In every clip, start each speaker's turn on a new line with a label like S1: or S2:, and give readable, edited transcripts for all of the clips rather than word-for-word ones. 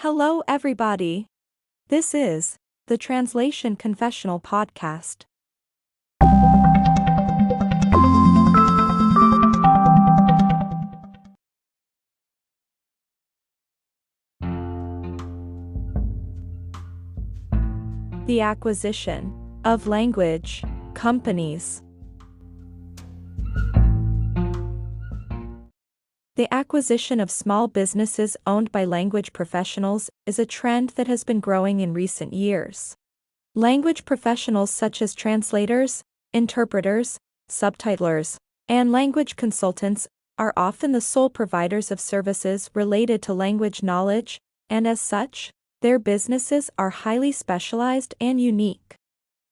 S1: Hello, everybody. This is the Translation Confessional podcast. The acquisition of language companies. The acquisition of small businesses owned by language professionals is a trend that has been growing in recent years. Language professionals such as translators, interpreters, subtitlers, and language consultants are often the sole providers of services related to language knowledge, and as such, their businesses are highly specialized and unique.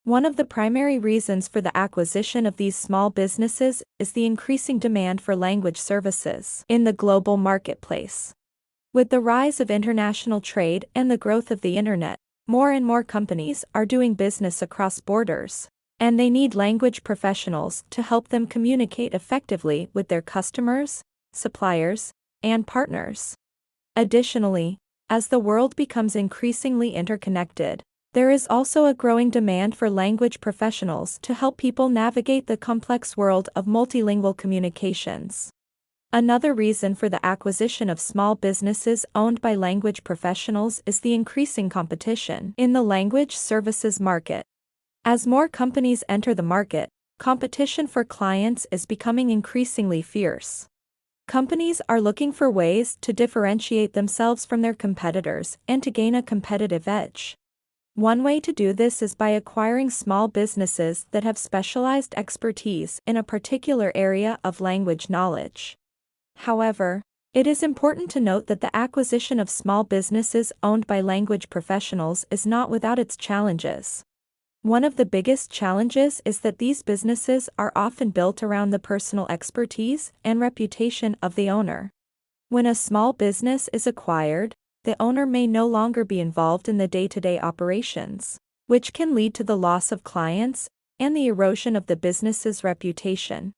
S1: One of the primary reasons for the acquisition of these small businesses is the increasing demand for language services in the global marketplace. With the rise of international trade and the growth of the internet, more and more companies are doing business across borders, and they need language professionals to help them communicate effectively with their customers, suppliers, and partners. Additionally, as the world becomes increasingly interconnected, there is also a growing demand for language professionals to help people navigate the complex world of multilingual communications. Another reason for the acquisition of small businesses owned by language professionals is the increasing competition in the language services market. As more companies enter the market, competition for clients is becoming increasingly fierce. Companies are looking for ways to differentiate themselves from their competitors and to gain a competitive edge. One way to do this is by acquiring small businesses that have specialized expertise in a particular area of language knowledge. However, it is important to note that the acquisition of small businesses owned by language professionals is not without its challenges. One of the biggest challenges is that these businesses are often built around the personal expertise and reputation of the owner. When a small business is acquired, the owner may no longer be involved in the day-to-day operations, which can lead to the loss of clients and the erosion of the business's reputation.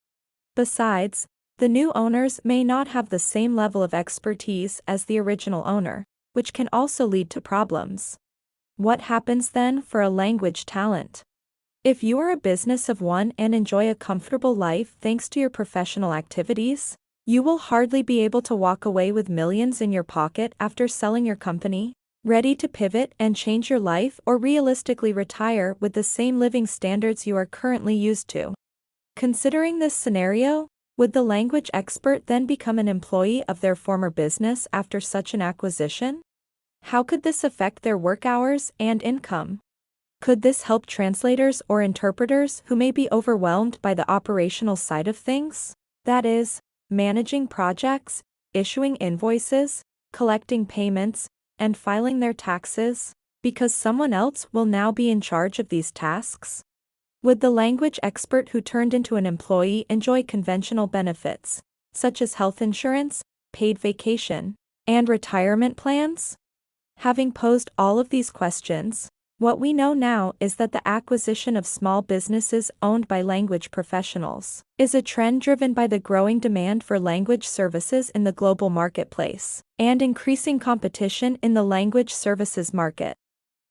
S1: Besides, the new owners may not have the same level of expertise as the original owner, which can also lead to problems. What happens then for a language talent? If you are a business of one and enjoy a comfortable life thanks to your professional activities, you will hardly be able to walk away with millions in your pocket after selling your company, ready to pivot and change your life or realistically retire with the same living standards you are currently used to. Considering this scenario, would the language expert then become an employee of their former business after such an acquisition? How could this affect their work hours and income? Could this help translators or interpreters who may be overwhelmed by the operational side of things? That is, managing projects, issuing invoices, collecting payments, and filing their taxes, because someone else will now be in charge of these tasks? Would the language expert who turned into an employee enjoy conventional benefits, such as health insurance, paid vacation, and retirement plans? Having posed all of these questions, what we know now is that the acquisition of small businesses owned by language professionals is a trend driven by the growing demand for language services in the global marketplace and increasing competition in the language services market.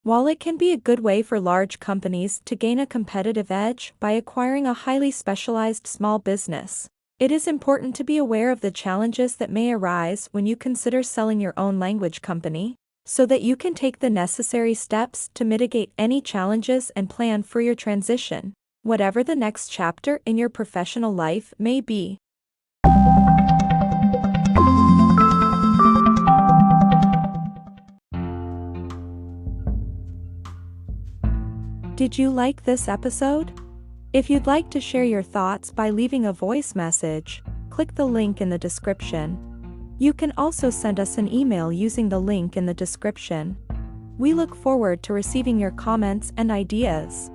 S1: While it can be a good way for large companies to gain a competitive edge by acquiring a highly specialized small business, it is important to be aware of the challenges that may arise when you consider selling your own language company, so that you can take the necessary steps to mitigate any challenges and plan for your transition, whatever the next chapter in your professional life may be. Did you like this episode? If you'd like to share your thoughts by leaving a voice message, click the link in the description. You can also send us an email using the link in the description. We look forward to receiving your comments and ideas.